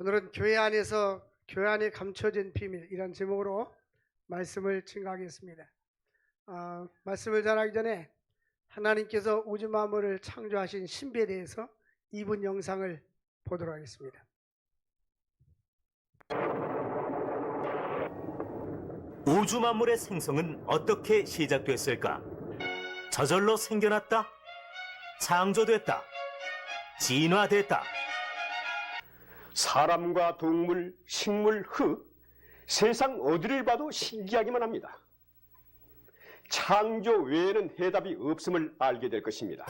오늘은 교회 안에서 교회 안에 감춰진 비밀 이런 제목으로 말씀을 증거하겠습니다. 말씀을 전하기 전에 하나님께서 우주 만물을 창조하신 신비에 대해서 2분 영상을 보도록 하겠습니다. 우주 만물의 생성은 어떻게 시작됐을까? 저절로 생겨났다? 창조됐다? 진화됐다? 사람과 동물, 식물, 흙, 세상 어디를 봐도 신기하기만 합니다. 창조 외에는 해답이 없음을 알게 될 것입니다.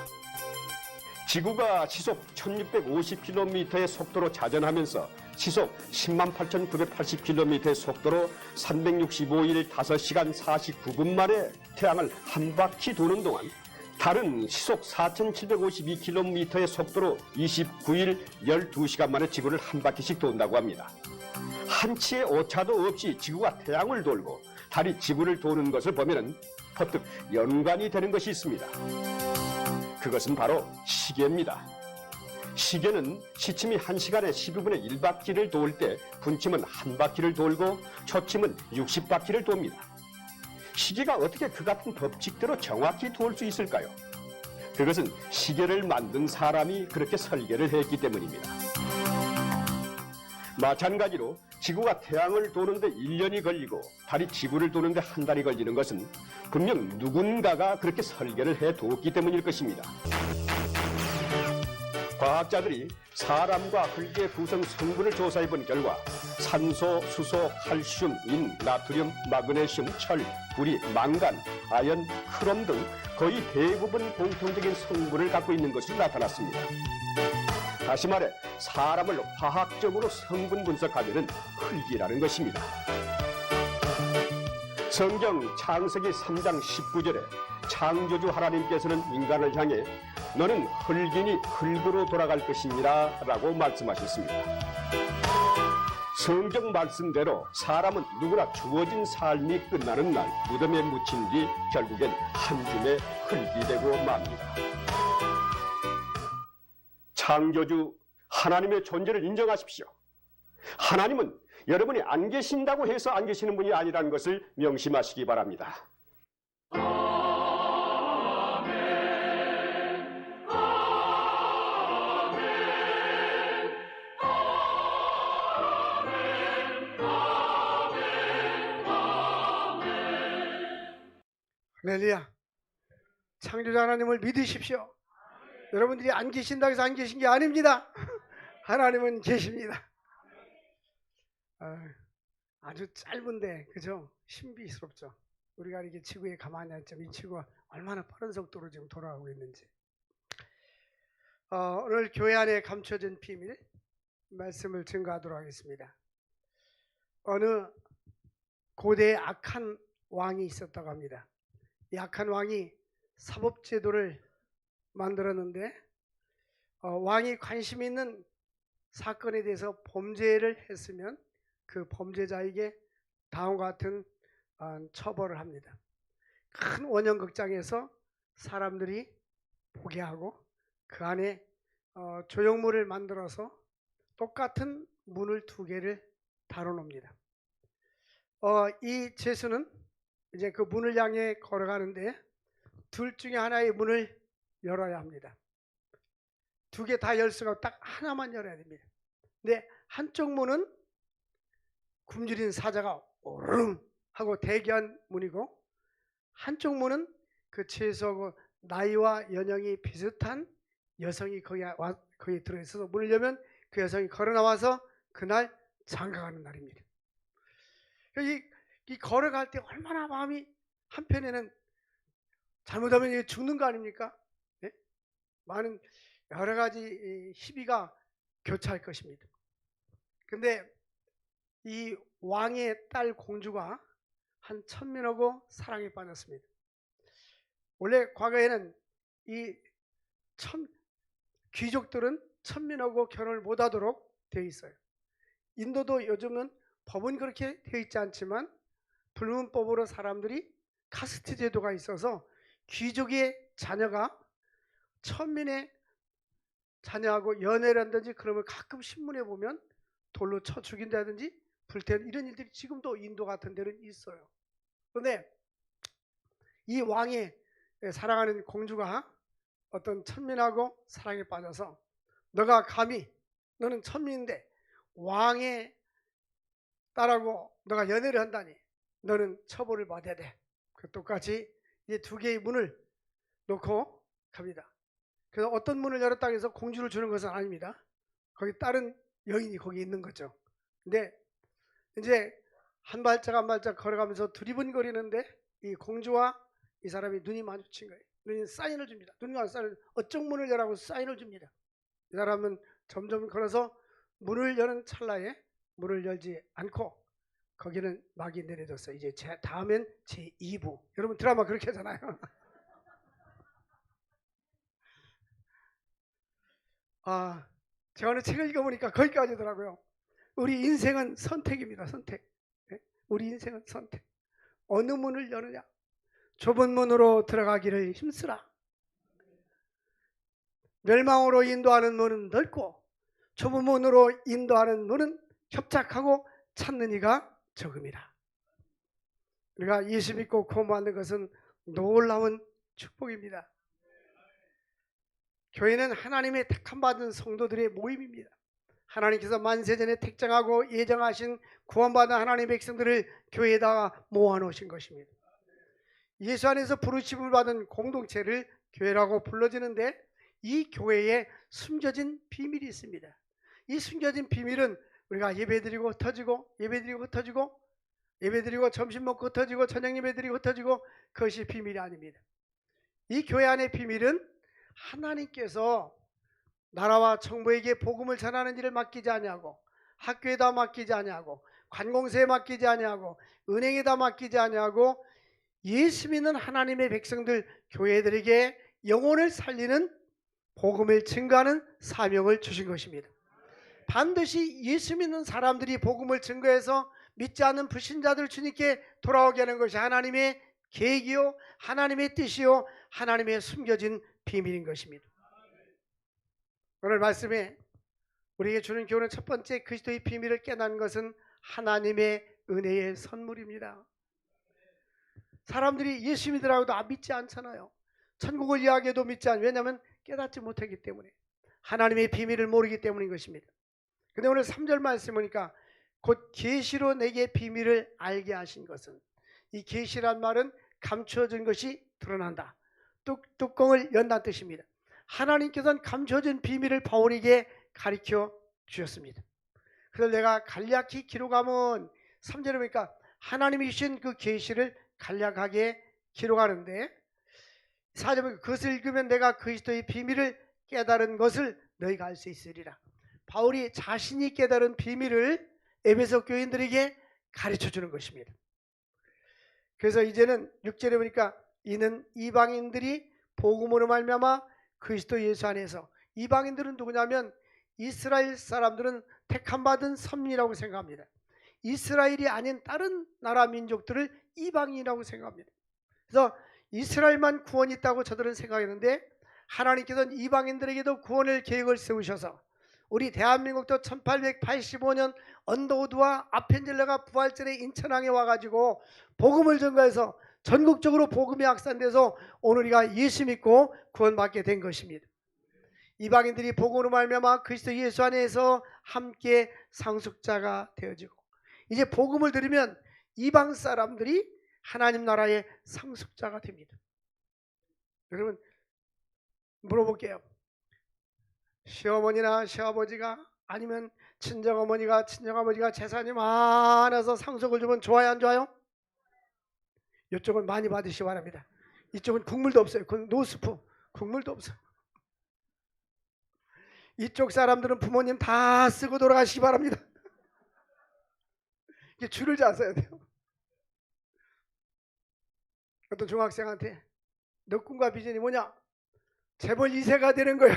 지구가 시속 1650km의 속도로 자전하면서 시속 108,980km의 속도로 365일 5시간 49분 만에 태양을 한 바퀴 도는 동안 달은 시속 4,752km의 속도로 29일 12시간 만에 지구를 한 바퀴씩 돈다고 합니다. 한치의 오차도 없이 지구가 태양을 돌고 달이 지구를 도는 것을 보면 퍼뜩 연관이 되는 것이 있습니다. 그것은 바로 시계입니다. 시계는 시침이 1시간에 12분의 1바퀴를 도울 때 분침은 한 바퀴를 돌고 초침은 60바퀴를 돕니다. 시계가 어떻게 그 같은 법칙대로 정확히 돌 수 있을까요? 그것은 시계를 만든 사람이 그렇게 설계를 했기 때문입니다. 마찬가지로 지구가 태양을 도는데 1년이 걸리고 달이 지구를 도는데 한 달이 걸리는 것은 분명 누군가가 그렇게 설계를 해두었기 때문일 것입니다. 과학자들이 사람과 흙의 구성 성분을 조사해 본 결과 산소, 수소, 칼슘, 인, 나트륨, 마그네슘, 철, 구리, 망간, 아연, 크롬 등 거의 대부분 공통적인 성분을 갖고 있는 것으로 나타났습니다. 다시 말해 사람을 화학적으로 성분 분석하려는 흙이라는 것입니다. 성경 창세기 3장 19절에 창조주 하나님께서는 인간을 향해 너는 흙이니 흙으로 돌아갈 것입니다 라고 말씀하셨습니다. 성경 말씀대로 사람은 누구나 주어진 삶이 끝나는 날 무덤에 묻힌 뒤 결국엔 한 줌의 흙이 되고 맙니다. 창조주 하나님의 존재를 인정하십시오. 하나님은 여러분이 안 계신다고 해서 안 계시는 분이 아니라는 것을 명심하시기 바랍니다. 할렐루야. 창조자 하나님을 믿으십시오. 여러분들이 안 계신다고 해서 안 계신 게 아닙니다. 하나님은 계십니다. 아주 짧은데 그죠? 신비스럽죠. 우리가 이렇게 지구에 가만히 앉자면 이 지구가 얼마나 빠른 속도로 지금 돌아가고 있는지. 오늘 교회 안에 감춰진 비밀 말씀을 증거하도록 하겠습니다. 어느 고대에 악한 왕이 있었다고 합니다. 이 악한 왕이 사법제도를 만들었는데 왕이 관심 있는 사건에 대해서 범죄를 했으면 그 범죄자에게 다음과 같은 처벌을 합니다. 큰 원형극장에서 사람들이 보게 하고 그 안에 조형물을 만들어서 똑같은 문을 2개를 달아놓습니다. 이 죄수는 이제 그 문을 향해 걸어가는데 둘 중에 하나의 문을 열어야 합니다. 2개 다 열 수가 딱 하나만 열어야 됩니다. 근데 한쪽 문은 굶주린 사자가 오르릉 하고 대기한 문이고 한쪽 문은 그 최소하고 나이와 연령이 비슷한 여성이 거기에 들어있어서 문을 열면 그 여성이 걸어 나와서 그날 장가가는 날입니다. 이 걸어갈 때 얼마나 마음이 한편에는 잘못하면 죽는 거 아닙니까? 네? 많은 여러 가지 희비가 교차할 것입니다. 근데 이 왕의 딸 공주가 한 천민하고 사랑에 빠졌습니다. 원래 과거에는 이 귀족들은 천민하고 결혼을 못하도록 되어 있어요. 인도도 요즘은 법은 그렇게 되어 있지 않지만 불문법으로 사람들이 카스트 제도가 있어서 귀족의 자녀가 천민의 자녀하고 연애를 한다든지 그러면 가끔 신문에 보면 돌로 쳐 죽인다든지 불태 이런 일들이 지금도 인도 같은 데는 있어요. 그런데 이 왕의 사랑하는 공주가 어떤 천민하고 사랑에 빠져서 너가 감히 너는 천민인데 왕의 딸하고 너가 연애를 한다니 너는 처벌을 받아야 돼. 그 똑같이 이 두 개의 문을 놓고 갑니다. 그래서 어떤 문을 열었다 해서 공주를 주는 것은 아닙니다. 거기 다른 여인이 거기 있는 거죠. 근데 이제 한 발짝 한 발짝 걸어가면서 두리번거리는데 이 공주와 이 사람이 눈이 마주친 거예요. 눈이 사인을 줍니다. 눈과 사인을 어쪽 문을 열라고 사인을 줍니다. 이 사람은 점점 걸어서 문을 여는 찰나에 문을 열지 않고 거기는 막이 내려졌어요. 이제 다음엔 제2부. 여러분 드라마 그렇게 하잖아요. 제가 어느 책을 읽어보니까 거기까지더라고요. 우리 인생은 선택입니다. 선택. 우리 인생은 선택. 어느 문을 여느냐. 좁은 문으로 들어가기를 힘쓰라. 멸망으로 인도하는 문은 넓고 좁은 문으로 인도하는 문은 협착하고 찾는 이가 적음이라. 우리가 예수 믿고 구원받는 것은 놀라운 축복입니다. 교회는 하나님의 택함받은 성도들의 모임입니다. 하나님께서 만세전에 택정하고 예정하신 구원받은 하나님의 백성들을 교회에다가 모아놓으신 것입니다. 예수 안에서 부르심을 받은 공동체를 교회라고 불러지는데 이 교회에 숨겨진 비밀이 있습니다. 이 숨겨진 비밀은 우리가 예배드리고 흩어지고 예배드리고 흩어지고 예배드리고 점심 먹고 흩어지고 저녁 예배드리고 흩어지고 그것이 비밀이 아닙니다. 이 교회 안의 비밀은 하나님께서 나라와 정부에게 복음을 전하는 일을 맡기지 아니하고 학교에다 맡기지 아니하고 관공서에 맡기지 아니하고 은행에다 맡기지 아니하고 예수 믿는 하나님의 백성들 교회들에게 영혼을 살리는 복음을 증거하는 사명을 주신 것입니다. 반드시 예수 믿는 사람들이 복음을 증거해서 믿지 않는 불신자들 주님께 돌아오게 하는 것이 하나님의 계획이요 하나님의 뜻이요 하나님의 숨겨진 비밀인 것입니다. 오늘 말씀에 우리에게 주는 교훈은 첫 번째 그리스도의 비밀을 깨닫는 것은 하나님의 은혜의 선물입니다. 사람들이 예수 믿으라고도 믿지 않잖아요. 천국을 이야기해도 믿지 않아요. 왜냐하면 깨닫지 못하기 때문에 하나님의 비밀을 모르기 때문인 것입니다. 근데 오늘 3절 말씀 보니까 곧 계시로 내게 비밀을 알게 하신 것은 이 계시란 말은 감춰진 것이 드러난다. 뚜껑을 연다는 뜻입니다. 하나님께서는 감춰진 비밀을 바울에게 가르쳐 주셨습니다. 그래서 내가 간략히 기록하면 3절에 보니까 하나님이 주신 그 계시를 간략하게 기록하는데 4절에 보니까 그것을 읽으면 내가 그리스도의 비밀을 깨달은 것을 너희가 알 수 있으리라. 바울이 자신이 깨달은 비밀을 에베소 교인들에게 가르쳐 주는 것입니다. 그래서 이제는 6절에 보니까 이는 이방인들이 복음으로 말미암아 그리스도 예수 안에서 이방인들은 누구냐면 이스라엘 사람들은 택함받은 선민이라고 생각합니다. 이스라엘이 아닌 다른 나라 민족들을 이방인이라고 생각합니다. 그래서 이스라엘만 구원이 있다고 저들은 생각했는데 하나님께서는 이방인들에게도 구원을 계획을 세우셔서 우리 대한민국도 1885년 언더우드와 아펜젤러가 부활절에 인천항에 와가지고 복음을 전가해서 전국적으로 복음이 확산돼서 오늘 우리가 예수 믿고 구원받게 된 것입니다. 이방인들이 복음으로 말미암아 그리스도 예수 안에서 함께 상속자가 되어지고 이제 복음을 들으면 이방 사람들이 하나님 나라의 상속자가 됩니다. 여러분 물어볼게요. 시어머니나 시아버지가 아니면 친정어머니가 친정아버지가 재산이 많아서 상속을 주면 좋아요 안 좋아요? 이쪽은 많이 받으시기 바랍니다. 이쪽은 국물도 없어요. 노스프 국물도 없어요. 이쪽 사람들은 부모님 다 쓰고 돌아가시기 바랍니다. 이게 줄을 잘 서야 돼요. 어떤 중학생한테 너 꿈과 비전이 뭐냐? 재벌 2세가 되는 거예요.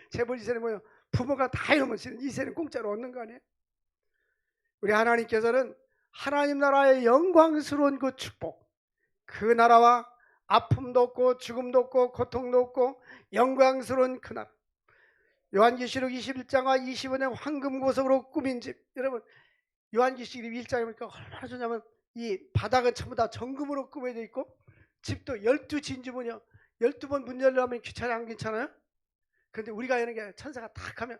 재벌 2세는 뭐예요? 부모가 다 해놓으면 2세는 공짜로 얻는 거 아니에요? 우리 하나님께서는 하나님 나라의 영광스러운 그 축복, 그 나라와 아픔도 없고 죽음도 없고 고통도 없고 영광스러운 그 나라, 요한계시록 21장과 25년 황금보석으로 꾸민 집. 여러분 요한계시록 1장에 보니까 얼마나 좋냐면 이 바닥은 전부 다 정금으로 꾸며져 있고 집도 12진주문이요. 12번 문 열려면 귀찮아요? 안 괜찮아요? 근데 우리가 이런 게 천사가 탁 하면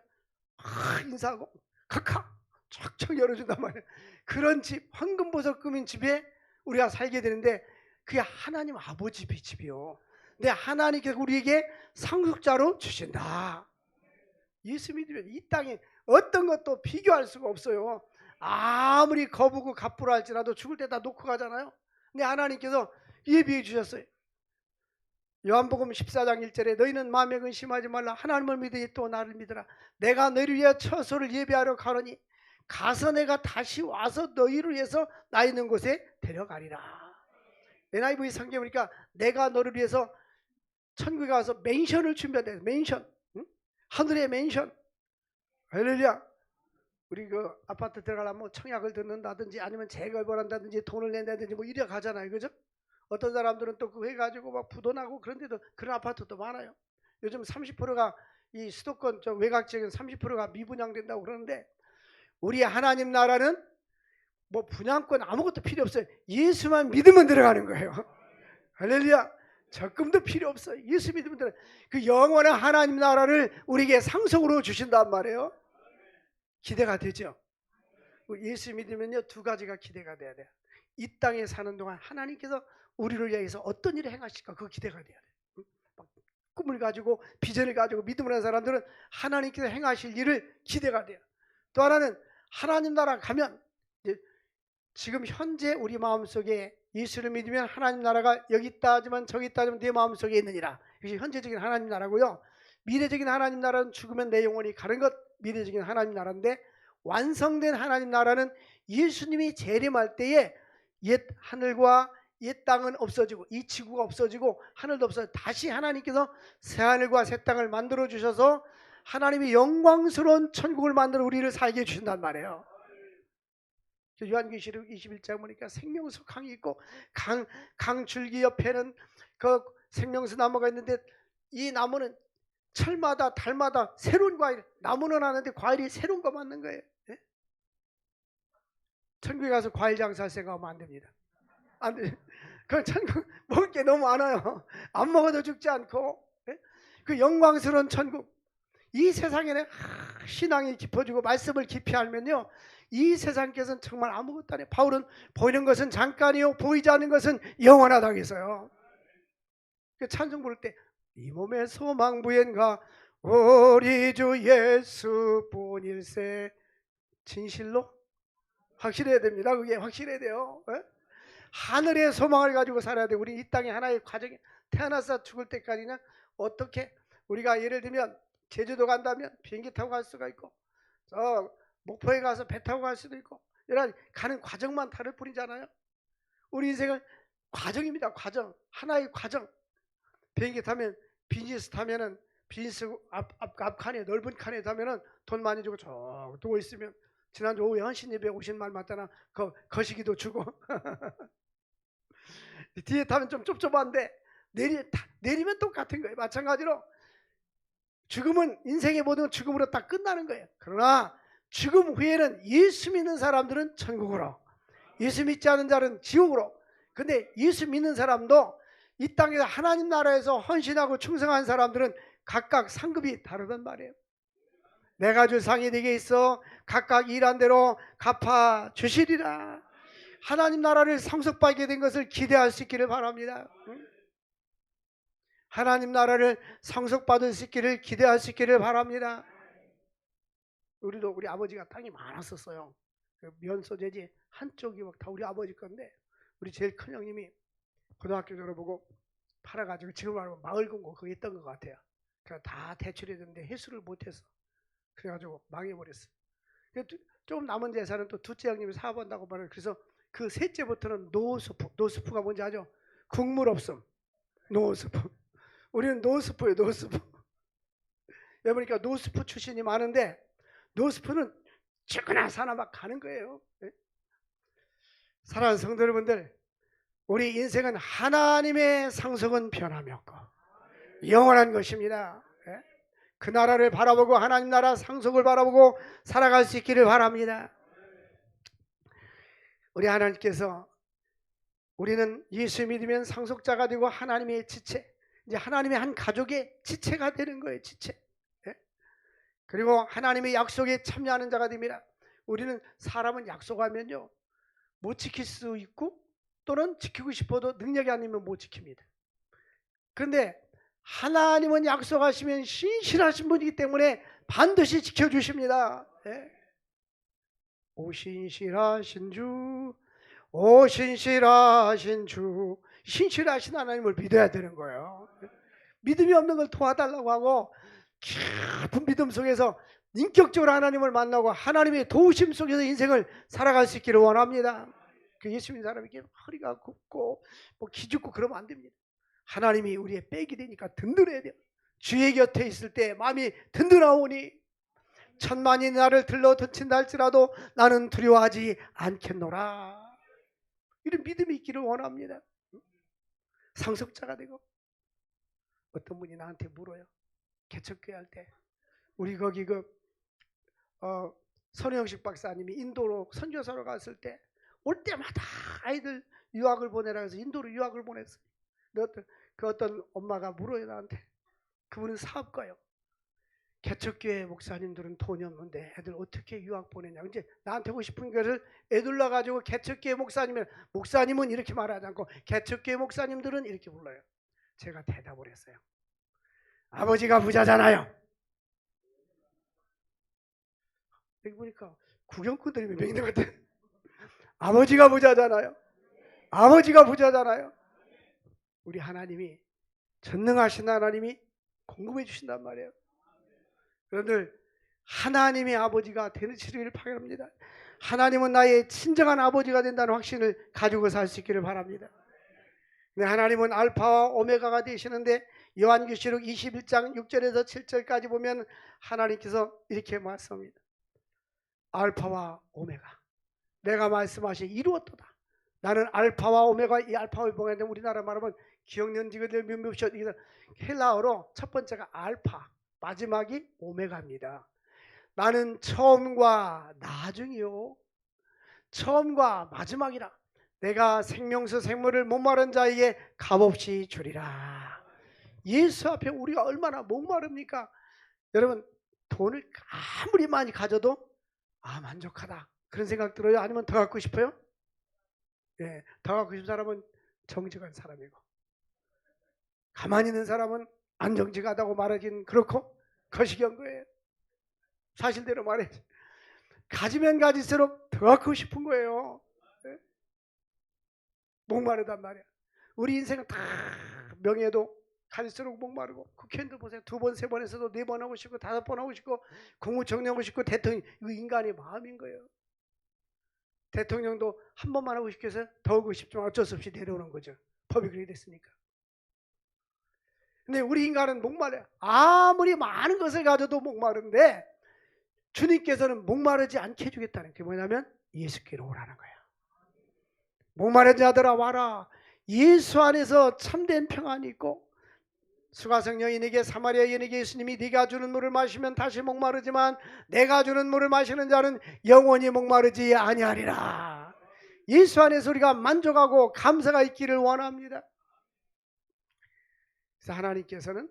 인사하고 카카 쫙쫙 열어준단 말이에요. 그런 집, 황금보석 꾸민 집에 우리가 살게 되는데 그게 하나님 아버지 집이요. 근데 하나님께서 우리에게 상속자로 주신다. 예수 믿으면 이 땅에 어떤 것도 비교할 수가 없어요. 아무리 거부고 갑부라 할지라도 죽을 때 다 놓고 가잖아요. 근데 하나님께서 예비해 주셨어요. 요한복음 14장 1절에 너희는 마음에 근심하지 말라. 하나님을 믿으니 또 나를 믿으라. 내가 너희를 위하여 처소를 예비하러 가노니 가서 내가 다시 와서 너희를 위해서 나 있는 곳에 데려가리라. NIV 성경에 보니까 내가 너를 위해서 천국에 가서 맨션을 준비한다. 맨션, 응? 하늘의 맨션. 할렐루야. 우리 그 아파트 들어가려면 청약을 듣는다든지 아니면 재개발 한다든지 돈을 낸다든지 뭐 이래 가잖아요. 그죠? 어떤 사람들은 또 그거 해가지고 막 부도나고 그런데도 그런 아파트도 많아요. 요즘 30%가 이 수도권 저 외곽 지역은 30%가 미분양된다고 그러는데 우리 하나님 나라는 뭐 분양권 아무것도 필요 없어요. 예수만 믿으면 들어가는 거예요. 할렐루야. 적금도 필요 없어요. 예수 믿으면 들어가요. 그 영원한 하나님 나라를 우리에게 상속으로 주신단 말이에요. 기대가 되죠. 예수 믿으면요 두 가지가 기대가 돼야 돼요. 이 땅에 사는 동안 하나님께서 우리를 위해서 어떤 일을 행하실까 그거 기대가 돼야 돼요. 꿈을 가지고 비전을 가지고 믿음을 하는 사람들은 하나님께서 행하실 일을 기대가 돼요. 또 하나는 하나님 나라 가면 지금 현재 우리 마음속에 예수를 믿으면 하나님 나라가 여기 있다 하지만 저기 있다 하지만 내 마음속에 있느니라. 이것이 현재적인 하나님 나라고요. 미래적인 하나님 나라는 죽으면 내 영혼이 가는 것 미래적인 하나님 나라인데 완성된 하나님 나라는 예수님이 재림할 때에 옛 하늘과 옛 땅은 없어지고 이 지구가 없어지고 하늘도 없어지고 다시 하나님께서 새 하늘과 새 땅을 만들어 주셔서 하나님이 영광스러운 천국을 만들어 우리를 살게 해주신단 말이에요. 요한계시록 21장 보니까 생명수 강이 있고 강줄기 옆에는 그 생명수 나무가 있는데 이 나무는 철마다 달마다 새로운 과일, 나무는 하는데 과일이 새로운 거 맞는 거예요. 네? 천국에 가서 과일 장사할 생각하면 안 됩니다. 안 돼. 그 천국 먹을 게 너무 많아요. 안 먹어도 죽지 않고. 네? 그 영광스러운 천국. 이 세상에는 신앙이 깊어지고 말씀을 깊이 알면요. 이 세상께서는 정말 아무것도 아니에요. 바울은 보이는 것은 잠깐이요 보이지 않는 것은 영원하다고 했어요. 그 찬송 부를 때 이 몸의 소망 부엔가 우리 주 예수 뿐일세 진실로 확실해야 됩니다. 그게 확실해야 돼요. 에? 하늘의 소망을 가지고 살아야 돼. 우리 이 땅에 하나의 과정이 태어나서 죽을 때까지는 어떻게 우리가 예를 들면 제주도 간다면 비행기 타고 갈 수가 있고 목포에 가서 배 타고 갈 수도 있고 이런 가는 과정만 다를 뿐이잖아요. 우리 인생은 과정입니다. 과정. 하나의 과정. 비행기 타면 비즈니스 타면은 비즈니스 앞 칸에 넓은 칸에 타면은 돈 많이 주고 쭉 두고 있으면 지난주 오후에 헌신 예배 오신 말 맞다나 거시기도 주고 뒤에 타면 좀 좁좁한데 내리면 똑같은 거예요. 마찬가지로 죽음은 인생의 모든 죽음으로 딱 끝나는 거예요. 그러나 죽음 후에는 예수 믿는 사람들은 천국으로 예수 믿지 않는 자는 지옥으로. 근데 예수 믿는 사람도 이 땅에서 하나님 나라에서 헌신하고 충성한 사람들은 각각 상급이 다르단 말이에요. 내가 줄 상이 네게 있어 각각 일한 대로 갚아 주시리라. 하나님 나라를 상속받게 된 것을 기대할 수 있기를 바랍니다. 하나님 나라를 상속받을 수 있기를 기대할 수 있기를 바랍니다. 우리도 우리 아버지가 땅이 많았었어요. 면소재지 한쪽이 막 다 우리 아버지 건데 우리 제일 큰 형님이 고등학교 졸업하고 팔아가지고 지금 말하면 마을 금고 그게 있던 것 같아요. 그래서 다 대출해줬는데 회수를 못해서 그래가지고 망해버렸어요. 좀 남은 재산은 또 둘째 형님이 사업한다고 말해요. 그래서 그 셋째부터는 노스프. 노스프가 뭔지 아죠? 국물 없음. 노스프. 우리는 노스프예요. 노스프. 여러분이니까 노스프 출신이 많은데 노스프는 죽거나 사나 막 가는 거예요. 사랑하는 성도 여러분들, 우리 인생은 하나님의 상속은 변함이 없고 영원한 것입니다. 그 나라를 바라보고 하나님 나라 상속을 바라보고 살아갈 수 있기를 바랍니다. 우리 하나님께서 우리는 예수 믿으면 상속자가 되고 하나님의 지체, 이제 하나님의 한 가족의 지체가 되는 거예요. 지체. 예? 그리고 하나님의 약속에 참여하는 자가 됩니다. 우리는 사람은 약속하면요 못 지킬 수 있고 또는 지키고 싶어도 능력이 아니면 못 지킵니다. 그런데 하나님은 약속하시면 신실하신 분이기 때문에 반드시 지켜주십니다. 예? 오 신실하신 주, 오 신실하신 주, 신실하신 하나님을 믿어야 되는 거예요. 믿음이 없는 걸 도와달라고 하고 깊은 믿음 속에서 인격적으로 하나님을 만나고 하나님의 도우심 속에서 인생을 살아갈 수 있기를 원합니다. 그 예수 믿는 사람이 이렇게 허리가 굽고 뭐 기죽고 그러면 안 됩니다. 하나님이 우리의 백이 되니까 든든해야 돼요. 주의 곁에 있을 때 마음이 든든하오니 천만이 나를 들러 던친다 할지라도 나는 두려워하지 않겠노라. 이런 믿음이 있기를 원합니다. 상속자가 되고 어떤 분이 나한테 물어요. 개척교회 할 때 우리 거기 선우영식 박사님이 인도로 선교사로 갔을 때 올 때마다 아이들 유학을 보내라 해서 인도로 유학을 보냈어요. 어떤 엄마가 물어요 나한테. 그분은 사업가요. 개척교회 목사님들은 돈이 없는데 애들 어떻게 유학 보내냐. 이제 나한테 하고 싶은 것을 애둘러 가지고 개척교회 목사님은 이렇게 말하지 않고 개척교회 목사님들은 이렇게 불러요. 제가 대답을 했어요. 아버지가 부자잖아요. 여기 보니까 구경꾼들이 몇 명 있는 것 같아요. 아버지가 부자잖아요. 아버지가 부자잖아요. 우리 하나님이 전능하신 하나님이 공급해 주신단 말이에요. 여러분들 하나님의 아버지가 되시기를 바랍니다. 하나님은 나의 친정한 아버지가 된다는 확신을 가지고 살 수 있기를 바랍니다. 하나님은 알파와 오메가가 되시는데 요한계시록 21장 6절에서 7절까지 보면 하나님께서 이렇게 말씀합니다. 알파와 오메가, 내가 말씀하신 이루었도다. 나는 알파와 오메가. 이 알파와 오메가인데 우리나라 말하면 기억년지가 몇몇이 헬라어로 첫 번째가 알파, 마지막이 오메가입니다. 나는 처음과 나중이요, 처음과 마지막이라. 내가 생명수 생물을 목마른 자에게 값없이 주리라. 예수 앞에 우리가 얼마나 목마릅니까? 여러분 돈을 아무리 많이 가져도 만족하다 그런 생각 들어요? 아니면 더 갖고 싶어요? 예, 더 갖고 싶은 사람은 정직한 사람이고 가만히 있는 사람은 안 정직하다고 말하긴 그렇고 거시기한 거예요. 사실대로 말해야지. 가지면 가질수록 더 갖고 싶은 거예요. 예? 목마르단 말이야. 우리 인생은 다 명예도 갈수록 목마르고 국회의원도 보세요. 2번, 3번 에서도 4번 하고 싶고 5번 하고 싶고 국무총리 하고 싶고 대통령. 이거 인간의 마음인 거예요. 대통령도 한 번만 하고 싶게 해서 더 하고 싶지만 어쩔 수 없이 내려오는 거죠. 법이 그렇게 됐으니까. 근데 우리 인간은 목마르요. 아무리 많은 것을 가져도 목마른데 주님께서는 목마르지 않게 해주겠다는 게 뭐냐면 예수께로 오라는 거예요. 목마른 자들아 와라. 예수 안에서 참된 평안이 있고 수가성 여인에게 사마리아 여인에게 예수님이 네가 주는 물을 마시면 다시 목마르지만 내가 주는 물을 마시는 자는 영원히 목마르지 아니하리라. 예수 안에서 우리가 만족하고 감사가 있기를 원합니다. 그래서 하나님께서는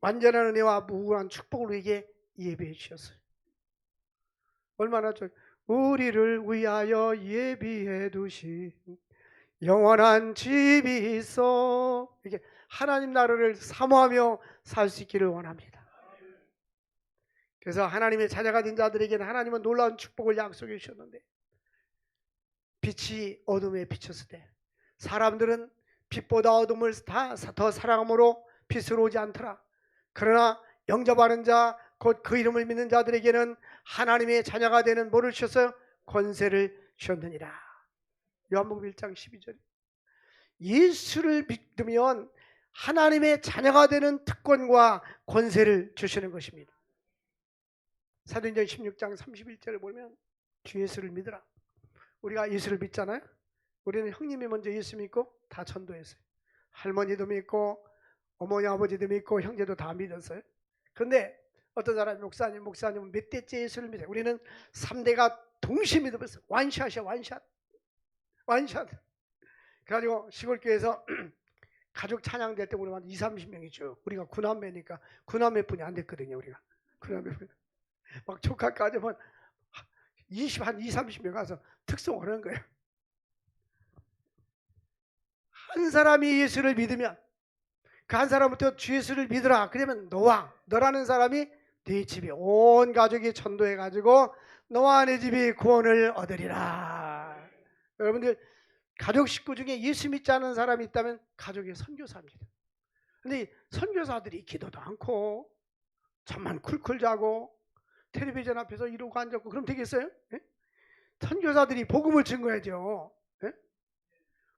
완전한 은혜와 무궁한 축복을 우리에게 예비해 주셨어요. 얼마나 우리를 위하여 예비해 두신 영원한 집이 있어. 이렇게 하나님 나라를 사모하며 살 수 있기를 원합니다. 그래서 하나님의 자녀가 된 자들에게는 하나님은 놀라운 축복을 약속해 주셨는데 빛이 어둠에 비쳤을 때 사람들은 빛보다 어둠을 더 사랑함으로 빛으로 오지 않더라. 그러나 영접하는 자 곧 그 이름을 믿는 자들에게는 하나님의 자녀가 되는 뭐를 주셨어요? 권세를 주셨느니라. 요한복음 1장 12절. 예수를 믿으면 하나님의 자녀가 되는 특권과 권세를 주시는 것입니다. 사도행전 16장 31절을 보면 주 예수를 믿으라. 우리가 예수를 믿잖아요. 우리는 형님이 먼저 예수 믿고 다 전도했어요. 할머니도 믿고 어머니 아버지도 믿고 형제도 다 믿었어요. 그런데 어떤 사람이 목사님은 몇 대째 예수를 믿어요. 우리는 3대가 동시에 믿어버렸어. 완샷이야, 완샷. 그래가지고 시골교회에서 가족 찬양될 때 우리가 한 20-30명이죠. 우리가 구남매니까 구남매뿐이 안 됐거든요. 우리가 구남매뿐. 막 조카까지 한 20-30명 가서 특송을 하는 거예요. 한 사람이 예수를 믿으면 그 한 사람부터 주 예수를 믿으라. 그러면 너라는 사람이 네 집이 온 가족이 전도해가지고 너와 내 집이 구원을 얻으리라. 여러분들 가족 식구 중에 예수 믿지 않은 사람이 있다면 가족의 선교사입니다. 근데 선교사들이 기도도 않고 잠만 쿨쿨 자고 텔레비전 앞에서 이러고 앉았고 그럼 되겠어요? 예? 선교사들이 복음을 증거해야죠. 예?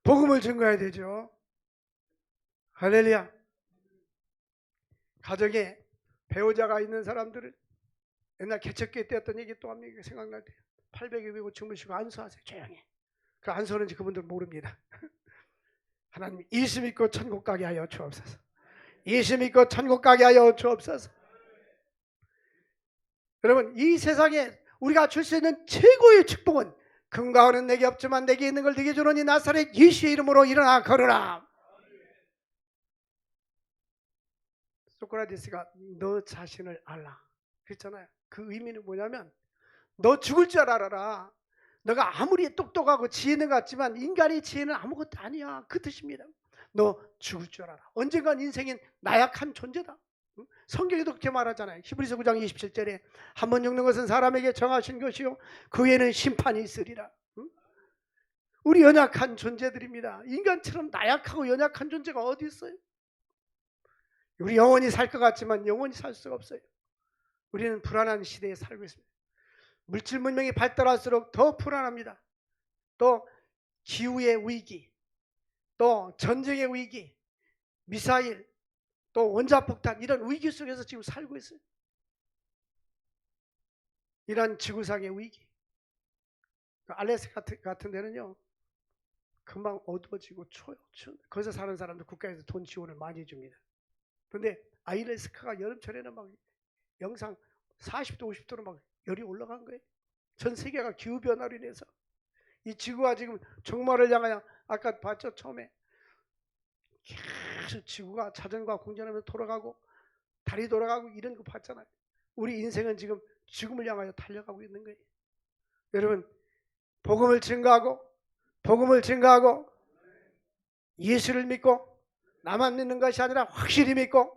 복음을 증거해야 되죠. 할렐루야. 가정에 배우자가 있는 사람들은 옛날 개척교회 때 했던 얘기 또 합니다. 생각날 때 800에 비고 주무시고 안수하세요. 조용히. 그 안수하는지 그분들 모릅니다. 하나님 예수 믿고 천국 가게 하여 주옵소서. 예수 믿고 천국 가게 하여 주옵소서. 여러분 이 세상에 우리가 줄 수 있는 최고의 축복은 금과 은은 내게 없지만 내게 있는 걸 내게 주노니 나사렛 예수의 이름으로 일어나 걸으라. 소크라테스가 너 자신을 알라 그랬잖아요. 그 의미는 뭐냐면 너 죽을 줄 알아라. 너가 아무리 똑똑하고 지혜 있는 것 같지만 인간의 지혜는 아무것도 아니야. 그 뜻입니다. 너 죽을 줄 알아라. 언젠간 인생은 나약한 존재다. 성경에도 그렇게 말하잖아요. 히브리서 9장 27절에 한 번 죽는 것은 사람에게 정하신 것이요 그 후에는 심판이 있으리라. 우리 연약한 존재들입니다. 인간처럼 나약하고 연약한 존재가 어디 있어요? 우리 영원히 살 것 같지만 영원히 살 수가 없어요. 우리는 불안한 시대에 살고 있습니다. 물질 문명이 발달할수록 더 불안합니다. 또 기후의 위기, 또 전쟁의 위기, 미사일, 또 원자폭탄 이런 위기 속에서 지금 살고 있어요. 이런 지구상의 위기. 알래스카 같은 데는요 금방 어두워지고 추워요. 거기서 사는 사람들 국가에서 돈 지원을 많이 줍니다. 그런데 알래스카가 여름철에는 막 영상 40도 50도로 막 열이 올라간 거예요. 전 세계가 기후변화로 인해서 이 지구가 지금 종말을 향하여 아까 봤죠 처음에 계속 지구가 자전과 공전하면서 돌아가고 달이 돌아가고 이런 거 봤잖아요. 우리 인생은 지금 죽음을 향하여 달려가고 있는 거예요. 여러분 복음을 증거하고 예수를 믿고 나만 믿는 것이 아니라 확실히 믿고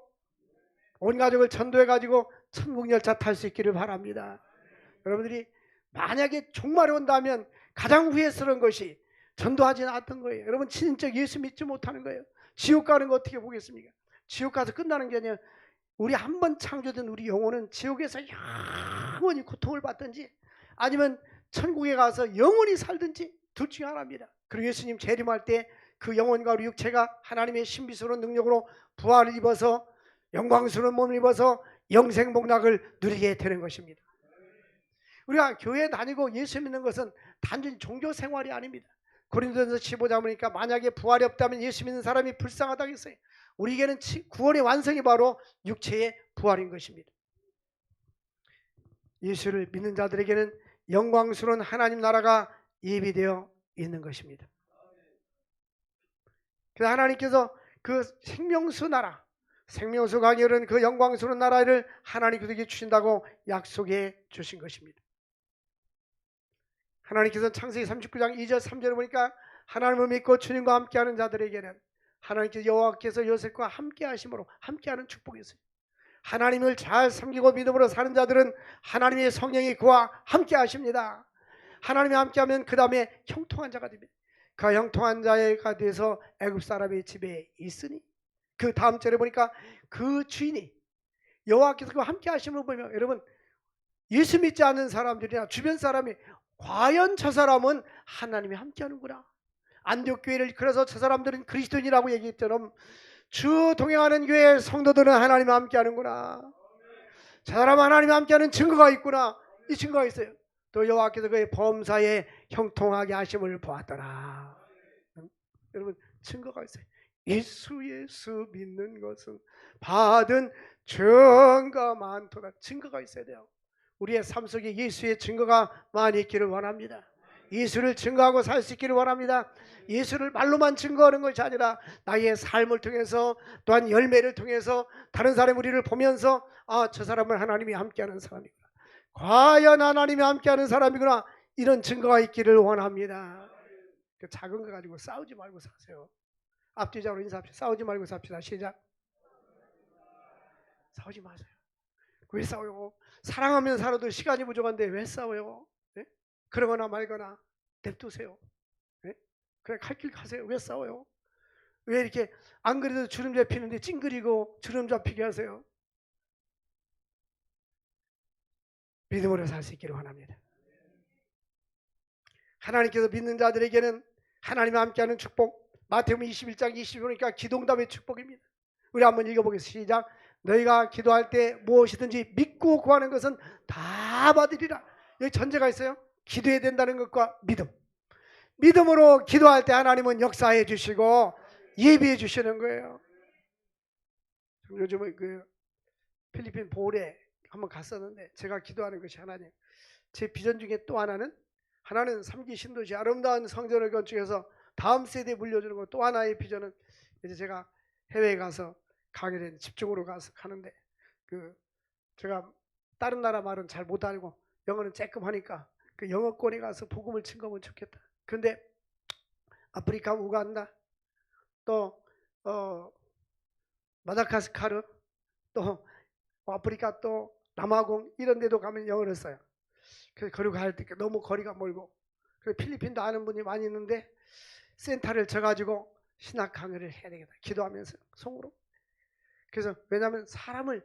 온 가족을 전도해가지고 천국 열차 탈 수 있기를 바랍니다. 여러분들이 만약에 종말이 온다면 가장 후회스러운 것이 전도하지 않았던 거예요. 여러분 친인척 예수 믿지 못하는 거예요. 지옥 가는 거 어떻게 보겠습니까? 지옥 가서 끝나는 게 아니라 우리 한 번 창조된 우리 영혼은 지옥에서 영원히 고통을 받든지 아니면 천국에 가서 영원히 살든지 둘 중에 하나입니다. 그리고 예수님 재림할 때 그 영혼과 우리 육체가 하나님의 신비스러운 능력으로 부활을 입어서 영광스러운 몸을 입어서 영생복락을 누리게 되는 것입니다. 우리가 교회 다니고 예수 믿는 것은 단순히 종교 생활이 아닙니다. 고린도전서 15장 보니까 만약에 부활이 없다면 예수 믿는 사람이 불쌍하다고 했어요. 우리에게는 구원의 완성이 바로 육체의 부활인 것입니다. 예수를 믿는 자들에게는 영광스러운 하나님 나라가 예비되어 있는 것입니다. 그래서 하나님께서 그 생명수 나라, 생명수가 열은 그 영광스러운 나라를 하나님 그들에게 주신다고 약속해 주신 것입니다. 하나님께서 창세기 39장 2절 3절을 보니까 하나님을 믿고 주님과 함께하는 자들에게는 하나님께서 여호와께서 요셉과 함께하심으로 함께하는 축복이 있어요. 하나님을 잘 섬기고 믿음으로 사는 자들은 하나님의 성령이 그와 함께하십니다. 하나님이 함께하면 그 다음에 형통한 자가 됩니다. 그 형통한 자가 돼서 애굽 사람의 집에 있으니 그 다음 절에 보니까 그 주인이 여호와께서 그와 함께하심을 보면 여러분 예수 믿지 않는 사람들이나 주변 사람이 과연 저 사람은 하나님이 함께하는구나. 안디옥교회를 그래서 저 사람들은 그리스도인이라고 얘기했처럼 주 동행하는 교회 성도들은 하나님과 함께하는구나. 저 사람은 하나님과 함께하는 증거가 있구나. 이 증거가 있어요. 또 여호와께서 그의 범사에 형통하게 하심을 보았더라. 여러분 증거가 있어요. 예수 믿는 것은 받은 증거 많도다. 증거가 있어야 돼요. 우리의 삶 속에 예수의 증거가 많이 있기를 원합니다. 예수를 증거하고 살 수 있기를 원합니다. 예수를 말로만 증거하는 것이 아니라 나의 삶을 통해서 또한 열매를 통해서 다른 사람이 우리를 보면서 아, 저 사람은 하나님이 함께하는 사람이구나. 과연 하나님이 함께하는 사람이구나. 이런 증거가 있기를 원합니다. 그 작은 거 가지고 싸우지 말고 사세요. 앞뒤자로 인사합시다. 싸우지 말고 삽시다. 시작. 싸우지 마세요. 왜 싸워요? 사랑하면 살아도 시간이 부족한데 왜 싸워요? 네? 그러거나 말거나 냅두세요. 네? 그래 갈 길 가세요. 왜 싸워요? 왜 이렇게 안 그래도 주름 잡히는데 찡그리고 주름 잡히게 하세요? 믿음으로 살 수 있기를 원합니다. 하나님께서 믿는 자들에게는 하나님과 함께하는 축복, 마태복음 21장 20절이니까 기도응답의 축복입니다. 우리 한번 읽어보겠습니다. 시작. 너희가 기도할 때 무엇이든지 믿고 구하는 것은 다 받으리라. 여기 전제가 있어요. 기도해야 된다는 것과 믿음. 믿음으로 기도할 때 하나님은 역사해 주시고 예비해 주시는 거예요. 요즘은 그 필리핀 보홀에 한번 갔었는데 제가 기도하는 것이 하나님, 제 비전 중에 또 하나는 3기 신도시 아름다운 성전을 건축해서 다음 세대에 물려주는 것. 또 하나의 비전은 이제 제가 해외에 가서 가게 된 집중으로 가서 가는데 그 제가 다른 나라 말은 잘 못 알고 영어는 조금 하니까 그 영어권에 가서 복음을 증거하면 좋겠다. 그런데 아프리카 우간다 또 마다가스카르 또 아프리카 또 남아공 이런 데도 가면 영어를 써요. 그래서 거기 갈 때 너무 거리가 멀고 그래서 필리핀도 아는 분이 많이 있는데 센터를 져가지고 신학 강의를 해야 되겠다. 기도하면서 속으로. 그래서 왜냐하면 사람을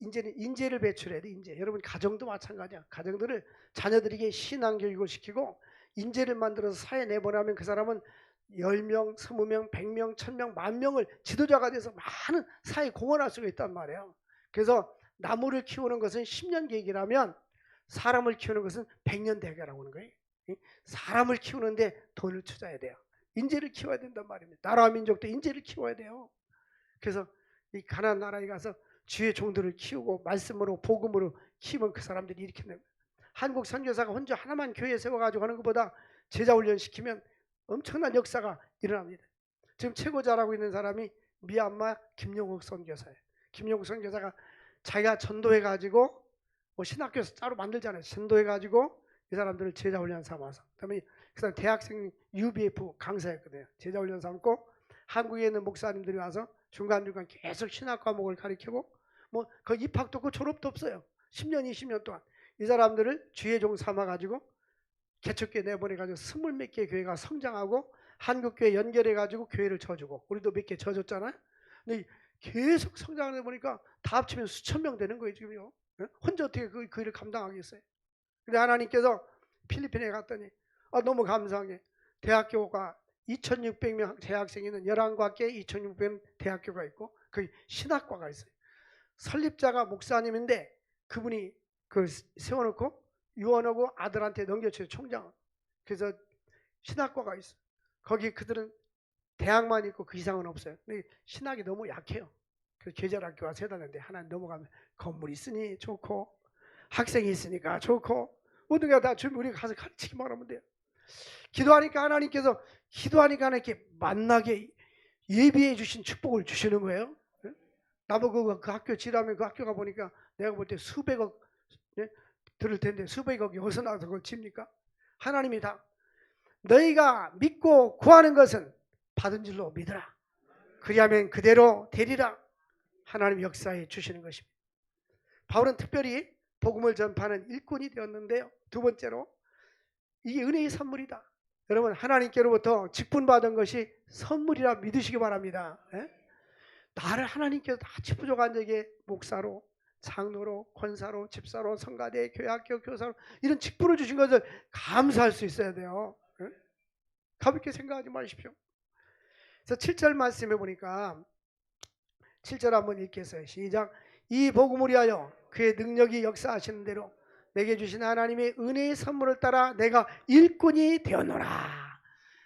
이제는 인재를 배출해야 돼. 인재. 여러분 가정도 마찬가지야. 가정들을 자녀들에게 신앙 교육을 시키고 인재를 만들어서 사회에 내보내면 그 사람은 10명, 20명, 100명, 1000명, 10,000명을 지도자가 돼서 많은 사회에 공헌할 수가 있단 말이에요. 그래서 나무를 키우는 것은 10년 계획이라면 사람을 키우는 것은 100년 대계라고 하는 거예요. 사람을 키우는데 돈을 투자해야 돼요. 인재를 키워야 된단 말입니다. 나라와 민족도 인재를 키워야 돼요. 그래서 이 가나안 나라에 가서 주의 종들을 키우고 말씀으로 복음으로 키우면 그 사람들이 이렇게 됩니다. 한국 선교사가 혼자 하나만 교회 세워가지고 하는 것보다 제자 훈련 시키면 엄청난 역사가 일어납니다. 지금 최고 잘하고 있는 사람이 미얀마 김용욱 선교사예요. 김용욱 선교사가 자기가 전도해가지고 뭐 신학교에서 따로 만들잖아요. 전도해가지고 이 사람들을 제자 훈련 삼아서, 그다음에 그 사람 대학생 UBF 강사였거든요. 제자 훈련 삼고 한국에 있는 목사님들이 와서 중간중간 계속 신학 과목을 가르치고 뭐 그 입학도 없고 졸업도 없어요. 10년 20년 동안 이 사람들을 주의 종 삼아가지고 개척교회 내보내가지고 20몇 개 교회가 성장하고 한국교회 연결해가지고 교회를 쳐주고 우리도 몇 개 쳐줬잖아요. 근데 계속 성장하다 보니까 다 합치면 수천 명 되는 거예요 지금요. 혼자 어떻게 그 일을 감당하겠어요? 근데 하나님께서 필리핀에 갔더니 너무 감사한 게 대학교가 2,600명 재학생이 있는 11과계 2,600명 대학교가 있고 거기 신학과가 있어요. 설립자가 목사님인데 그분이 그 세워놓고 유언하고 아들한테 넘겨줘요. 총장. 그래서 신학과가 있어요. 거기 그들은 대학만 있고 그 이상은 없어요. 근데 신학이 너무 약해요. 그래서 계절학교가 세다는데 하나 넘어가면 건물 있으니 좋고 학생이 있으니까 좋고 모든 게 다 주면 우리가 가서 가르치기만 하면 돼요. 기도하니까 하나님께서 이렇게 만나게 예비해 주신 축복을 주시는 거예요. 나보고 그 학교 지나면 그 학교가 보니까 내가 볼 때 수백억 들을 텐데 수백억이 어디서 나와서 그걸 칩니까? 하나님이 다 너희가 믿고 구하는 것은 받은 줄로 믿으라. 그리하면 그대로 되리라. 하나님 역사해 주시는 것입니다. 바울은 특별히 복음을 전파하는 일꾼이 되었는데요. 두 번째로 이게 은혜의 선물이다. 여러분 하나님께로부터 직분받은 것이 선물이라 믿으시기 바랍니다. 나를 하나님께서 다 부족한 자에게 목사로, 장로로, 권사로, 집사로, 성가대, 교회학교 교사로 이런 직분을 주신 것을 감사할 수 있어야 돼요. 가볍게 생각하지 마십시오. 그래서 7절 말씀해 보니까 7절 한번 읽겠어요. 시작. 이 복음을 위하여 그의 능력이 역사하시는 대로 내게 주신 하나님의 은혜의 선물을 따라 내가 일꾼이 되었노라.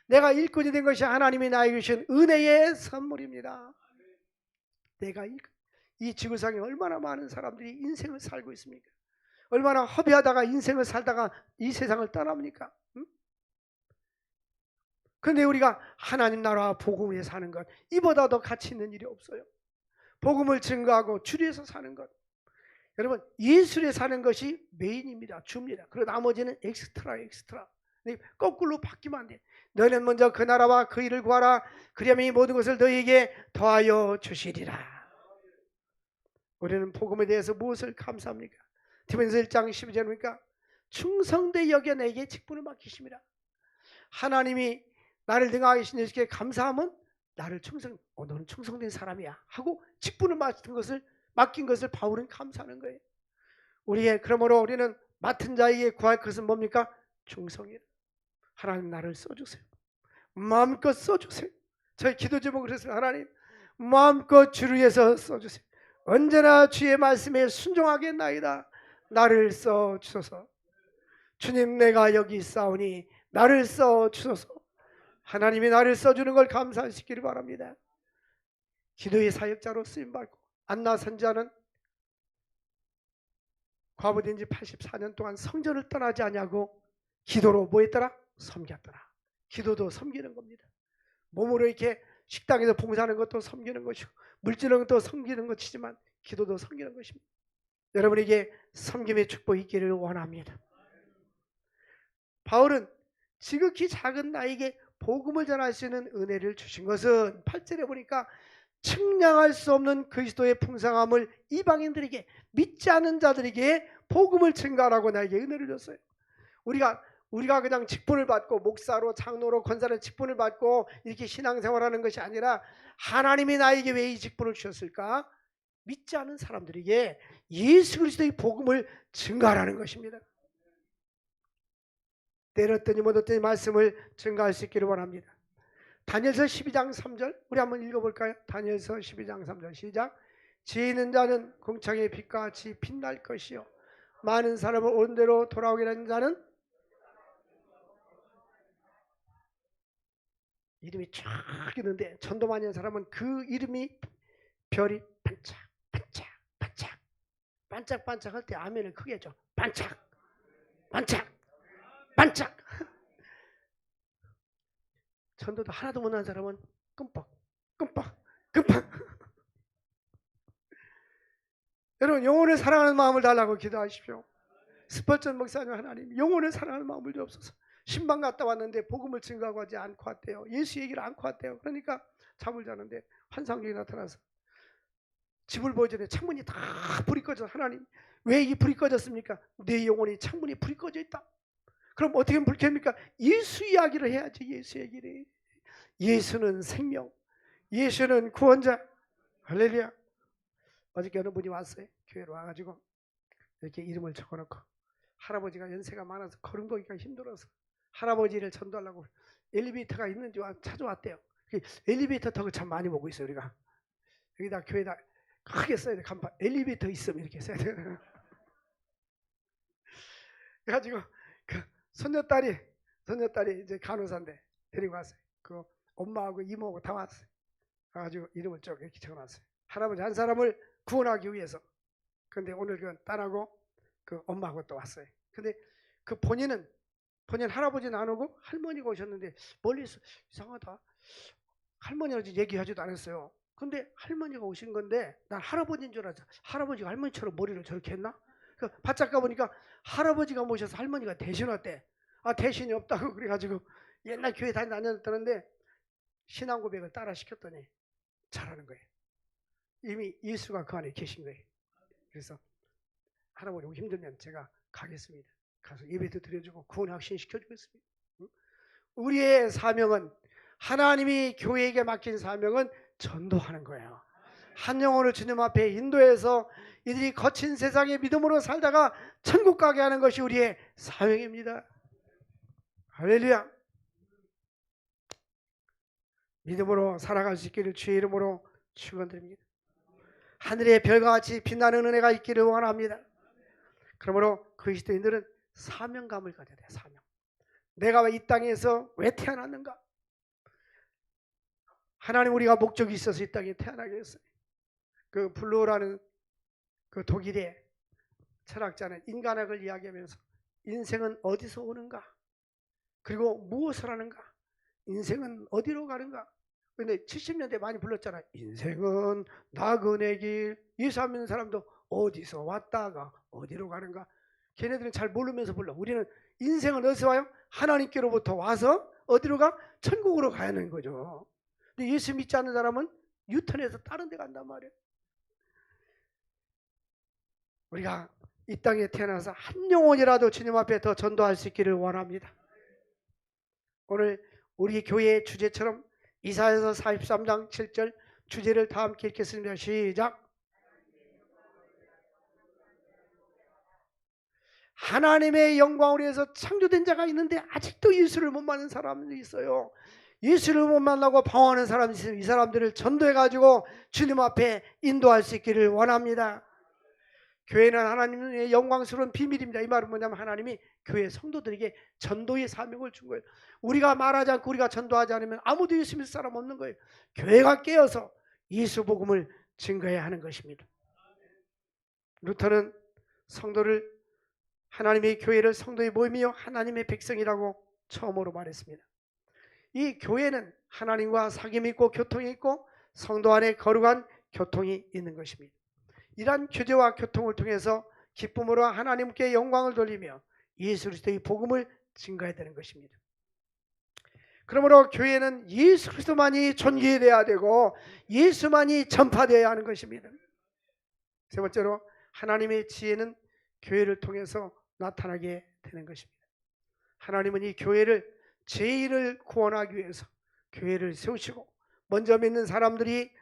내가 일꾼이 된 것이 하나님이 나에게 주신 은혜의 선물입니다. 내가 이 지구상에 얼마나 많은 사람들이 인생을 살고 있습니까? 얼마나 허비하다가 인생을 살다가 이 세상을 떠납니까? 그런데 우리가 하나님 나라와 복음을 위해 사는 것, 이보다 더 가치 있는 일이 없어요. 복음을 증거하고 주리에서 사는 것. 여러분, 예수에 사는 것이 메인입니다. 주입니다. 그리고 나머지는 엑스트라. 거꾸로 바뀌면 안 돼. 너희는 먼저 그 나라와 그 일을 구하라. 그리하면 이 모든 것을 너희에게 더하여 주시리라. 우리는 복음에 대해서 무엇을 감사합니까? 디모데서 1장 12절입니까? 충성되 여겨 내게 직분을 맡기십니다. 하나님이 나를 등하게 하신 예수께 감사하면 나를 너는 충성된 사람이야 하고 직분을 맡긴 것을 바울은 감사하는 거예요. 그러므로 우리는 맡은 자에게 구할 것은 뭡니까? 충성이라. 하나님 나를 써주세요. 마음껏 써주세요. 저희 기도 제목을 했어요. 하나님 마음껏 주를 위해서 써주세요. 언제나 주의 말씀에 순종하게 나이다. 나를 써주소서. 주님, 내가 여기 있사오니 나를 써주소서. 하나님이 나를 써주는 걸 감사하시기를 바랍니다. 기도의 사역자로 쓰임받고 안나 선지자는 과부된 지 84년 동안 성전을 떠나지 아니하고 기도로 뭐 했더라? 섬겼더라. 기도도 섬기는 겁니다. 몸으로 이렇게 식당에서 봉사하는 것도 섬기는 것이고 물질은 것도 섬기는 것이지만 기도도 섬기는 것입니다. 여러분에게 섬김의 축복이 있기를 원합니다. 바울은 지극히 작은 나에게 복음을 전할 수 있는 은혜를 주신 것은 8절에 보니까 측량할 수 없는 그리스도의 풍성함을 이방인들에게, 믿지 않는 자들에게 복음을 증가하라고 나에게 은혜를 줬어요. 우리가 그냥 직분을 받고 목사로 장로로 권사로 직분을 받고 이렇게 신앙생활하는 것이 아니라 하나님이 나에게 왜 이 직분을 주셨을까? 믿지 않는 사람들에게 예수 그리스도의 복음을 증가하라는 것입니다. 때렸더니 못했더니 말씀을 증가할 수 있기를 원합니다. 다니엘서 12장 3절 우리 한번 읽어볼까요? 다니엘서 12장 3절 시작. 지혜 있는 자는 궁창의 빛과 같이 빛날 것이요 많은 사람을 옳은 대로 돌아오게 하는 자는 이름이 쫙 있는데 전도 많이 한 사람은 그 이름이 별이 반짝반짝 할 때 아멘을 크게 해줘. 반짝 전도도 하나도 못한 사람은 끔뻑 여러분, 영혼을 사랑하는 마음을 달라고 기도하십시오. 스펄전 목사님, 하나님 영혼을 사랑하는 마음을 주옵소서. 신방 갔다 왔는데 복음을 증거하고 하지 않고 왔대요. 예수 얘기를 않고 왔대요. 그러니까 잠을 자는데 환상적이 나타나서 집을 보여주는데 창문이 다 불이 꺼져. 하나님, 왜 이 불이 꺼졌습니까? 내 영혼이 창문이 불이 꺼져 있다. 그럼 어떻게 하면 불이 켭니까? 예수 이야기를 해야지. 예수 얘기를. 예수는 생명, 예수는 구원자. 할렐루야. 어저께 어느 분이 왔어요. 교회로 와가지고 이렇게 이름을 적어놓고 할아버지가 연세가 많아서 걸음걸이가 힘들어서 할아버지를 전도하려고 엘리베이터가 있는지 찾아왔대요. 엘리베이터 덕을 참 많이 보고 있어요. 우리가 여기다 교회에다 크게 써야 돼. 간판 엘리베이터 있으면 이렇게 써야 돼. 그래가지고 그 손녀딸이 이제 간호사인데 데리고 왔어요. 그 엄마하고 이모하고 다 왔어요. 그래가지고 이름을 쭉 이렇게 적어놨어요. 할아버지 한 사람을 구원하기 위해서. 근데 오늘 그 딸하고 그 엄마하고 또 왔어요. 근데 그 본인 할아버지는 안 오고 할머니가 오셨는데 멀리서 이상하다. 할머니라고 얘기하지도 않았어요. 근데 할머니가 오신 건데 난 할아버지인 줄 알았어. 할아버지가 할머니처럼 머리를 저렇게 했나? 그 바짝 가보니까 할아버지가 모셔서 할머니가 대신 왔대. 대신이 없다고 그래가지고 옛날 교회 다녔다는데 신앙 고백을 따라 시켰더니 잘하는 거예요. 이미 예수가 그 안에 계신 거예요. 그래서 할아버지 오기 힘들면 제가 가겠습니다. 가서 예배도 드려주고 구원 확신 시켜주겠습니다. 우리의 사명은, 하나님이 교회에게 맡긴 사명은 전도하는 거예요. 한 영혼을 주님 앞에 인도해서 이들이 거친 세상에 믿음으로 살다가 천국 가게 하는 것이 우리의 사명입니다. 할렐루야. 믿음으로 살아갈 수 있기를 주의 이름으로 축원드립니다. 하늘의 별과 같이 빛나는 은혜가 있기를 원합니다. 그러므로 그리스도인들은 사명감을 가져야 돼요. 사명. 내가 이 땅에서 왜 태어났는가? 하나님 우리가 목적이 있어서 이 땅에 태어나게 했어요. 그 블루라는 그 독일의 철학자는 인간학을 이야기하면서 인생은 어디서 오는가? 그리고 무엇을 하는가? 인생은 어디로 가는가? 근데 70년대 많이 불렀잖아요. 인생은 나그네 길. 예수 안 믿는 사람도 어디서 왔다가 어디로 가는가? 걔네들은 잘 모르면서 불러. 우리는 인생은 어디서 와요? 하나님께로부터 와서 어디로 가? 천국으로 가야 하는 거죠. 근데 예수 믿지 않는 사람은 유턴해서 다른 데 간단 말이에요. 우리가 이 땅에 태어나서 한 영혼이라도 주님 앞에 더 전도할 수 있기를 원합니다. 오늘 우리 교회의 주제처럼 이사야서 43장 7절 주제를 다 함께 읽겠습니다. 시작. 하나님의 영광을 위해서 창조된 자가 있는데 아직도 예수를 못 만난 사람들이 있어요. 예수를 못 만나고 방황하는 사람이 있어요. 이 사람들을 전도해가지고 주님 앞에 인도할 수 있기를 원합니다. 교회는 하나님의 영광스러운 비밀입니다. 이 말은 뭐냐면 하나님이 교회 성도들에게 전도의 사명을 준 거예요. 우리가 말하지 않고 우리가 전도하지 않으면 아무도 예수 믿을 사람 없는 거예요. 교회가 깨어서 예수 복음을 증거해야 하는 것입니다. 루터는 성도를 하나님의 교회를 성도의 모임이요 하나님의 백성이라고 처음으로 말했습니다. 이 교회는 하나님과 사귐이 있고 교통이 있고 성도 안에 거룩한 교통이 있는 것입니다. 이러한 교제와 교통을 통해서 기쁨으로 하나님께 영광을 돌리며 예수 그리스도의 복음을 증거해야 되는 것입니다. 그러므로 교회는 예수 그리스도만이 존귀되어야 되고 예수만이 전파되어야 하는 것입니다. 세 번째로 하나님의 지혜는 교회를 통해서 나타나게 되는 것입니다. 하나님은 이 교회를 죄인을 구원하기 위해서 교회를 세우시고 먼저 믿는 사람들이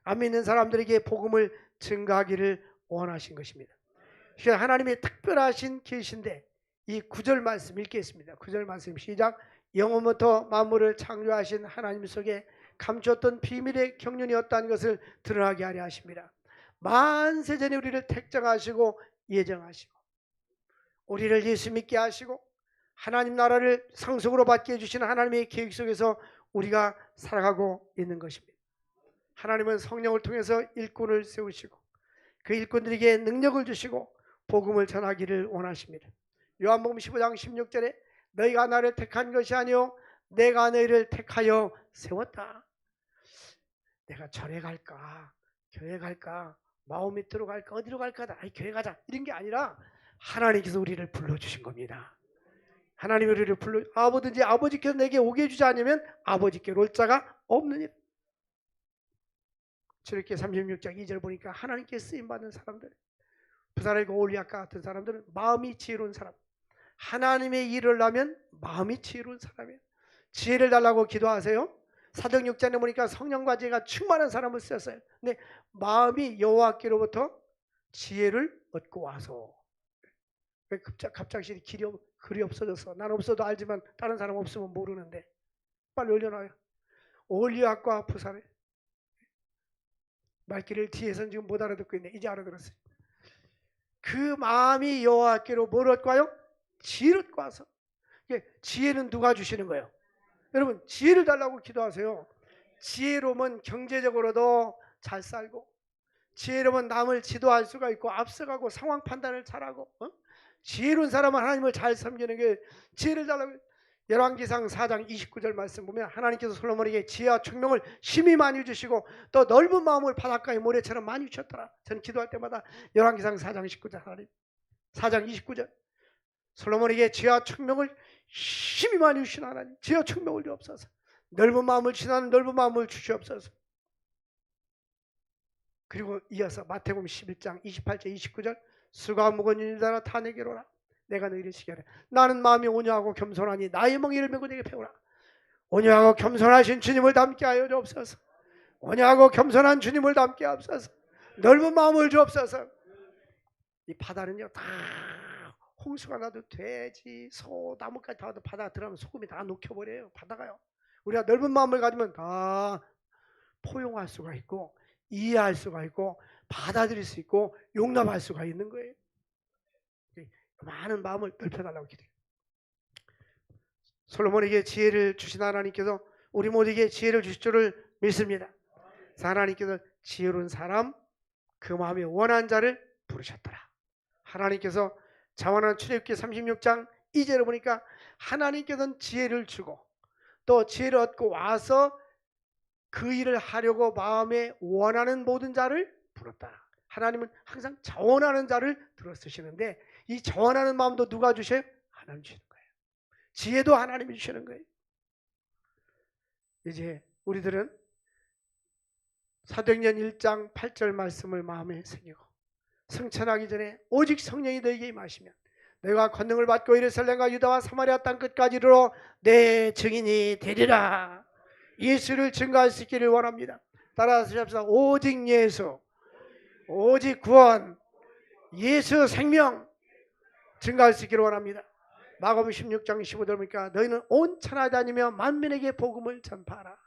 안 믿는 사람들에게 복음을 증가하기를 원하신 것입니다. 하나님의 특별하신 계시인데 이 9절 말씀 읽겠습니다. 9절 말씀 시작. 영원부터 만물을 창조하신 하나님 속에 감추었던 비밀의 경륜이었다는 것을 드러나게 하려 하십니다. 만세전에 우리를 택정하시고 예정하시고 우리를 예수 믿게 하시고 하나님 나라를 상속으로 받게 해주시는 하나님의 계획 속에서 우리가 살아가고 있는 것입니다. 하나님은 성령을 통해서 일꾼을 세우시고 그 일꾼들에게 능력을 주시고 복음을 전하기를 원하십니다. 요한복음 15장 16절에 너희가 나를 택한 것이 아니요 내가 너희를 택하여 세웠다. 내가 절에 갈까 교회 갈까 마음 밑으로 갈까 어디로 갈까 아이 교회 가자 이런 게 아니라 하나님께서 우리를 불러주신 겁니다. 하나님이 우리를 불러 아버든지 아버지께서 내게 오게 해주지 않으면 아버지께로 올 자가 없느니라. 출애굽기 36장 2절 보니까 하나님께 쓰임받는 사람들 부사라고 올리아까 같은 사람들은 마음이 지혜로운 사람 하나님의 일을 하면 마음이 지혜로운 사람이에요. 지혜를 달라고 기도하세요. 사도행 6장에 보니까 성령과 지혜가 충만한 사람을 쓰였어요. 근데 마음이 여호와께로부터 지혜를 얻고 와서 왜 갑자기 글이 없어졌어. 난 없어도 알지만 다른 사람 없으면 모르는데 빨리 올려놔요. 올리아과 부사래 말귀를 뒤에서는 지금 못 알아듣고 있네. 이제 알아들었어요. 그 마음이 여호와께로 뭘 얻고 와요? 지혜를 얻고 와서. 지혜는 누가 주시는 거예요? 여러분 지혜를 달라고 기도하세요. 지혜로우면 경제적으로도 잘 살고 지혜로우면 남을 지도할 수가 있고 앞서가고 상황 판단을 잘하고 지혜로운 사람은 하나님을 잘 섬기는 게 지혜를 달라고. 열왕기상 4장 29절 말씀 보면 하나님께서 솔로몬에게 지혜와 총명을 심히 많이 주시고 또 넓은 마음을 바닷가의 모래처럼 많이 주셨더라. 저는 기도할 때마다 열왕기상 4장 19절 하나님 4장 29절 솔로몬에게 지혜와 총명을 심히 많이 주신 하나님 지혜와 총명을 주옵소서. 넓은 마음을 지나는 넓은 마음을 주시옵소서. 그리고 이어서 마태복음 11장 28절 29절 수고와 무거운 일들아 다 내게로 오라. 내가 너희를 지켜라. 나는 마음이 온유하고 겸손하니 나의 멍에를 메고 내게 배우라. 온유하고 겸손하신 주님을 닮게 하여 주옵소서. 온유하고 겸손한 주님을 닮게 하옵소서. 넓은 마음을 주옵소서. 이 바다는요 다 홍수가 나도 돼지, 소, 나무까지 다 와도 바다 들어가면 소금이 다 녹여버려요. 바다가요. 우리가 넓은 마음을 가지면 다 포용할 수가 있고 이해할 수가 있고 받아들일 수 있고 용납할 수가 있는 거예요. 많은 마음을 넓혀달라고 기도해요. 솔로몬에게 지혜를 주신 하나님께서 우리 모두에게 지혜를 주실 줄을 믿습니다. 하나님께서 지혜로운 사람, 그 마음에 원한 자를 부르셨더라. 하나님께서 자언한 출애굽기 36장 2절에 보니까 하나님께서는 지혜를 주고 또 지혜를 얻고 와서 그 일을 하려고 마음에 원하는 모든 자를 불렀다. 하나님은 항상 자원하는 자를 들어 쓰시는데 이 자원하는 마음도 누가 주셔요? 하나님 주시는 거예요. 지혜도 하나님이 주시는 거예요. 이제 우리들은 사도행전 1장 8절 말씀을 마음에 새기고 승천하기 전에 오직 성령이 너에게 임하시면 내가 권능을 받고 예루살렘과 유다와 사마리아 땅 끝까지 이르러 내 증인이 되리라. 예수를 증거할 수 있기를 원합니다. 따라서 합시다. 오직 예수, 오직 구원, 예수 생명 증거할 수 있기를 원합니다. 마가복음 16장 15절 보니까 너희는 온 천하 다니며 만민에게 복음을 전파하라.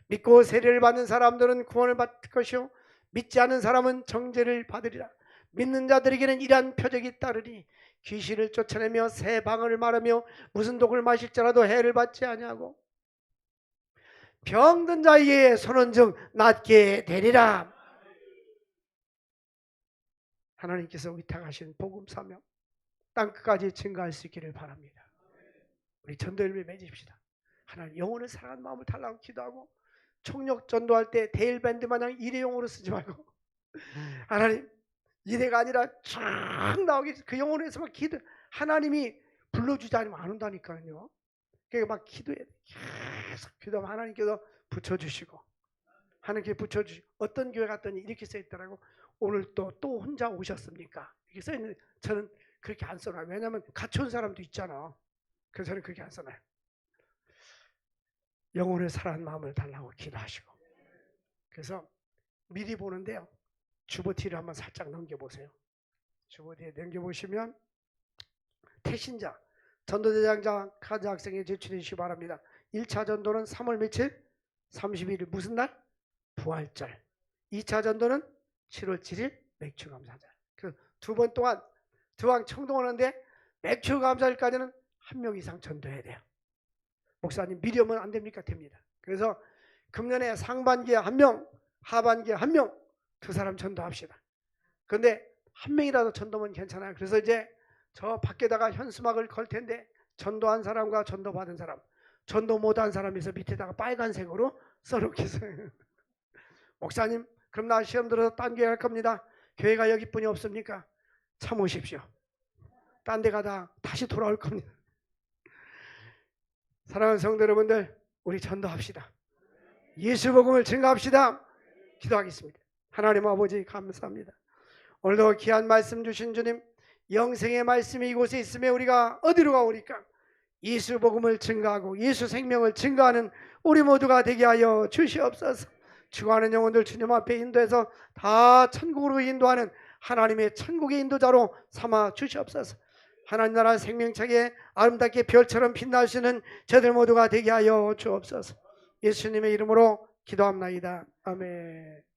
믿고 세례를 받는 사람들은 구원을 받을 것이요 믿지 않는 사람은 정죄를 받으리라. 믿는 자들에게는 이러한 표적이 따르니 귀신을 쫓아내며 새 방언을 말하며 무슨 독을 마실지라도 해를 받지 아니하고 병든 자에게 선언증 낫게 되리라. 하나님께서 위탁하신 복음 사명 땅끝까지 증거할 수 있기를 바랍니다. 우리 전도일에 맺읍시다. 하나님 영혼을 사랑하는 마음을 달라고 기도하고 총력 전도할 때 데일밴드 마냥 일회용으로 쓰지 말고 하나님 일회가 아니라 쫙 나오게 그 영혼에서만 기도. 하나님이 불러주지 않으면 안 온다니까요. 그러니까 막 기도해야 돼. 계속 기도하면 하나님께서 붙여주시고 하나님께 붙여주시고 어떤 교회 갔더니 이렇게 써있더라고. 오늘 또 혼자 오셨습니까? 이렇게 써있는데 저는 그렇게 안 써놔요. 왜냐하면 같이 온 사람도 있잖아. 그래서 저는 그렇게 안 써놔요. 영혼을 사랑하는 마음을 달라고 기도하시고 그래서 미리 보는데요. 주보티를 한번 살짝 넘겨보세요. 주보티에 넘겨보시면 태신자, 전도대장자 카드 학생에 제출해 주시기 바랍니다. 1차 전도는 3월 며칠? 31일 무슨 날? 부활절. 2차 전도는 7월 7일 맥주감사절. 그 두 번 동안 두왕 청동하는데 맥주감사절까지는 한 명 이상 전도해야 돼요. 목사님 미리 오면 안 됩니까? 됩니다. 그래서 금년에 상반기에 한 명, 하반기에 한 명, 두 사람 전도합시다. 그런데 한 명이라도 전도면 괜찮아요. 그래서 이제 저 밖에다가 현수막을 걸 텐데 전도한 사람과 전도받은 사람, 전도 못한 사람에서 밑에다가 빨간색으로 써놓겠어요. 목사님 그럼 나 시험 들어서 딴 교회 갈 겁니다. 교회가 여기뿐이 없습니까? 참으십시오. 딴 데 가다 다시 돌아올 겁니다. 사랑하는 성도 여러분들 우리 전도합시다. 예수 복음을 증거합시다. 기도하겠습니다. 하나님 아버지 감사합니다. 오늘도 귀한 말씀 주신 주님 영생의 말씀이 이곳에 있으면 우리가 어디로 가오리까? 예수 복음을 증거하고 예수 생명을 증거하는 우리 모두가 되게 하여 주시옵소서. 죽어가는 영혼들 주님 앞에 인도해서 다 천국으로 인도하는 하나님의 천국의 인도자로 삼아 주시옵소서. 하나님 나라 생명책에 아름답게 별처럼 빛나시는 저들 모두가 되게 하여 주옵소서. 예수님의 이름으로 기도합나이다. 아멘.